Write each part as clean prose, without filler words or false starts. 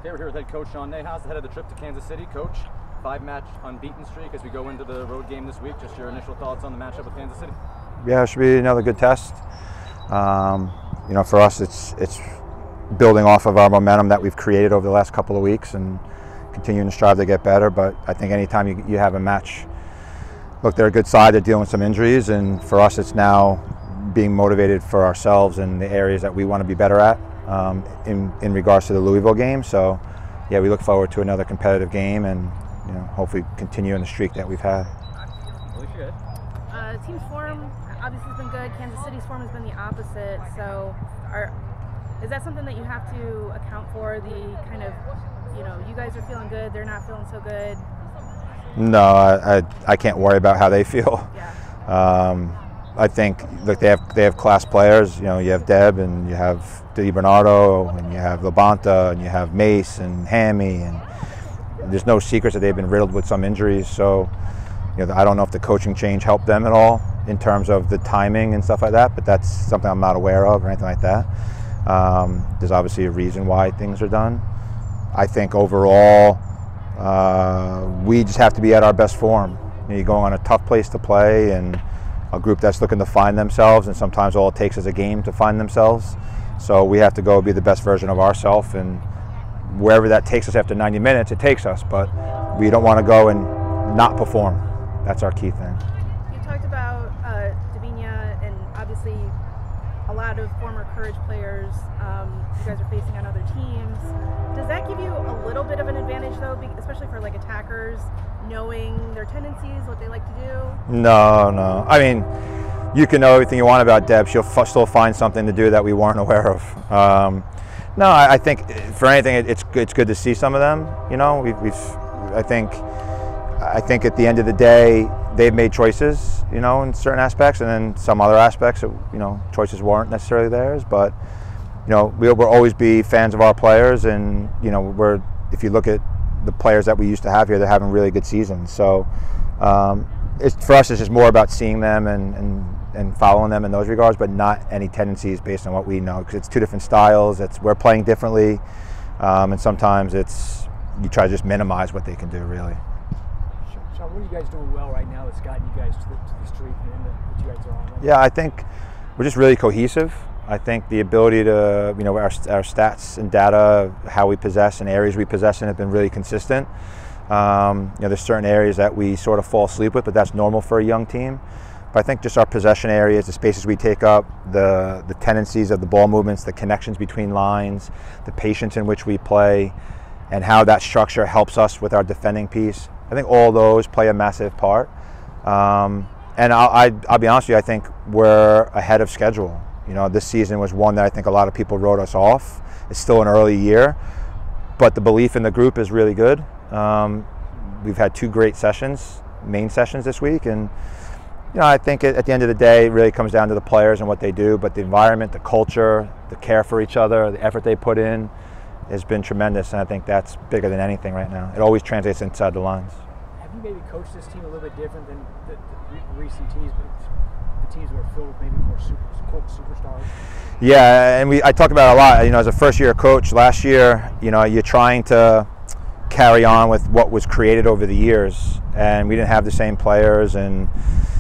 Okay, we're here with head coach Sean Nahas, ahead of the trip to Kansas City. Coach, 5-match unbeaten streak as we go into the road game this week. Just your initial thoughts on the matchup with Kansas City? Yeah, it should be another good test. You know, for us, it's building off of our momentum that we've created over the last couple of weeks and continuing to strive to get better. But I think anytime you have a match, look, they're a good side. They're dealing with some injuries, and for us, it's now being motivated for ourselves in the areas that we want to be better at in regards to the Louisville game. So, yeah, we look forward to another competitive game and, you know, hopefully continuing the streak that we've had. Team's form obviously has been good. Kansas City's form has been the opposite. So, is that something that you have to account for? The kind of, you know, you guys are feeling good, they're not feeling so good. No, I can't worry about how they feel. Yeah. I think, look, they have class players. You know, you have Deb and you have Di Bernardo and you have Labonta and you have Mace and Hammy, and there's no secrets that they've been riddled with some injuries. So, you know, I don't know if the coaching change helped them at all in terms of the timing and stuff like that, but that's something I'm not aware of or anything like that. There's obviously a reason why things are done. I think overall, we just have to be at our best form. You know, you're going on a tough place to play and a group that's looking to find themselves, and sometimes all it takes is a game to find themselves. So we have to go be the best version of ourselves, and wherever that takes us after 90 minutes, it takes us. But we don't want to go and not perform. That's our key thing. You talked about Davinia and obviously a lot of former Courage players you guys are facing on other teams. Does that give you a little bit of an advantage, though, especially for like attackers, knowing their tendencies, what they like to do? No. I mean, you can know everything you want about Deb. She'll still find something to do that we weren't aware of. No, I think for anything, it's good to see some of them. You know, I think at the end of the day, they've made choices, you know, in certain aspects, and then some other aspects, you know, choices weren't necessarily theirs. But, you know, we'll always be fans of our players, and, you know, if you look at the players that we used to have here, they're having really good seasons. So for us, it's just more about seeing them and following them in those regards, but not any tendencies based on what we know, because it's two different styles. We're playing differently, and sometimes you try to just minimize what they can do, really. Sean, what are you guys doing well right now that's gotten you guys to the streak that you guys are on? Right? Yeah, I think we're just really cohesive. I think the ability to, you know, our stats and data, how we possess and areas we possess in have been really consistent. You know, there's certain areas that we sort of fall asleep with, but that's normal for a young team. But I think just our possession areas, the spaces we take up, the tendencies of the ball movements, the connections between lines, the patience in which we play, and how that structure helps us with our defending piece. I think all those play a massive part. And I'll be honest with you, I think we're ahead of schedule. You know, this season was one that I think a lot of people wrote us off. It's still an early year, but the belief in the group is really good. We've had 2 great sessions, main sessions this week, and, you know, I think at the end of the day, it really comes down to the players and what they do, but the environment, the culture, the care for each other, the effort they put in has been tremendous, and I think that's bigger than anything right now. It always translates inside the lines. Have you maybe coached this team a little bit different than the recent teams, but the teams were filled with maybe more superstars? Yeah, and I talk about it a lot. You know, as a first-year coach, last year, you know, you're trying to carry on with what was created over the years, and we didn't have the same players, and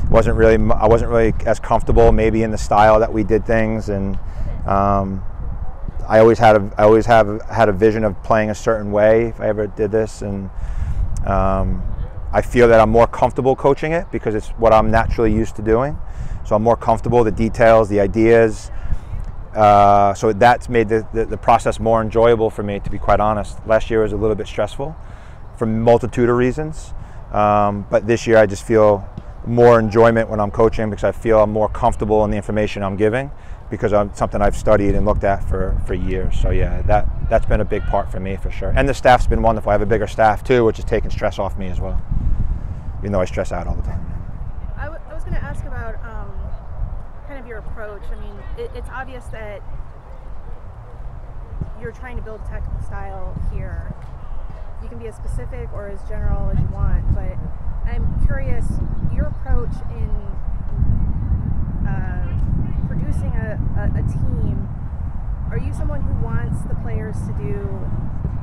I wasn't really as comfortable maybe in the style that we did things, and I always have had a vision of playing a certain way if I ever did this, and I feel that I'm more comfortable coaching it because it's what I'm naturally used to doing. So I'm more comfortable, the details, the ideas. So that's made the process more enjoyable for me, to be quite honest. Last year was a little bit stressful for a multitude of reasons, but this year I just feel more enjoyment when I'm coaching because I feel I'm more comfortable in the information I'm giving, because it's something I've studied and looked at for years. So yeah, that's been a big part for me for sure. And the staff's been wonderful. I have a bigger staff too, which has taken stress off me as well, even though I stress out all the time. I was going to ask about kind of your approach. I mean, it's obvious that you're trying to build a tactical style here. You can be as specific or as general as you want, but I'm curious, your approach in producing a team, are you someone who wants the players to do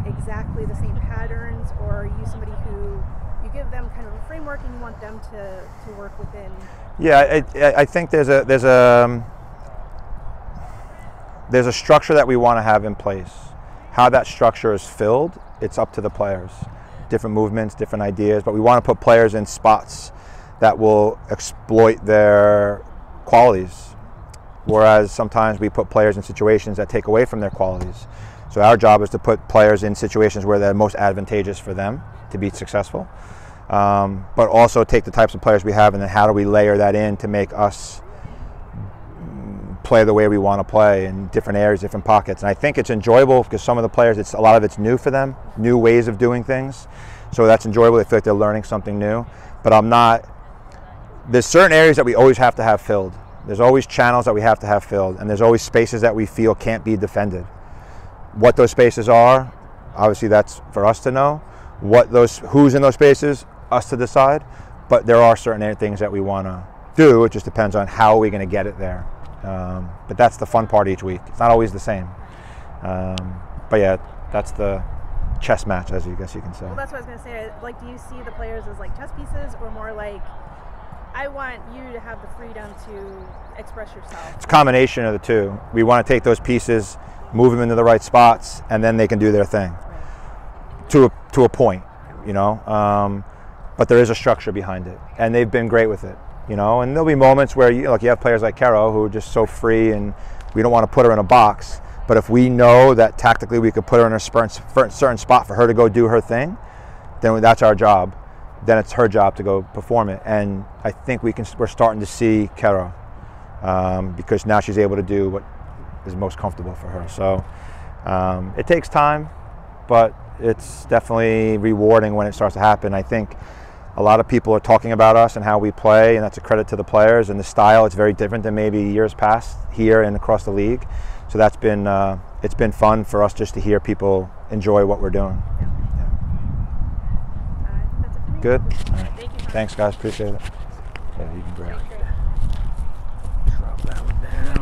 exactly exactly the same patterns, or are you somebody who you give them kind of a framework and you want them to work within? Yeah, I think there's a structure that we want to have in place. How that structure is filled, it's up to the players. Different movements, different ideas, but we want to put players in spots that will exploit their qualities. Whereas sometimes we put players in situations that take away from their qualities. So our job is to put players in situations where they're most advantageous for them to be successful. But also take the types of players we have and then how do we layer that in to make us play the way we want to play in different areas, different pockets. And I think it's enjoyable because some of the players, a lot of it's new for them, new ways of doing things. So that's enjoyable. They feel like they're learning something new. But there's certain areas that we always have to have filled. There's always channels that we have to have filled. And there's always spaces that we feel can't be defended. What those spaces are, obviously that's for us to know. Who's in those spaces, us to decide. But there are certain things that we want to do. It just depends on how are we going to get it there. But that's the fun part each week. It's not always the same. But yeah, that's the chess match, as you guess you can say. Well, that's what I was going to say. Like, do you see the players as like chess pieces, or more like, I want you to have the freedom to express yourself? It's a combination of the two. We want to take those pieces, move them into the right spots, and then they can do their thing. Right. To a point, you know. But there is a structure behind it, and they've been great with it. You know, and there'll be moments where you have players like Caro who are just so free, and we don't want to put her in a box. But if we know that tactically we could put her in a certain spot for her to go do her thing, then that's our job. Then it's her job to go perform it. And I think we're starting to see Caro because now she's able to do what is most comfortable for her. So it takes time, but it's definitely rewarding when it starts to happen. I think a lot of people are talking about us and how we play, and that's a credit to the players and the style. It's very different than maybe years past here and across the league. So that's been it's been fun for us just to hear people enjoy what we're doing. Yeah. That's it for me. Good. All right. Thank you. Thanks, guys. Appreciate it. Yeah, you can grab it. Great. Drop that one down.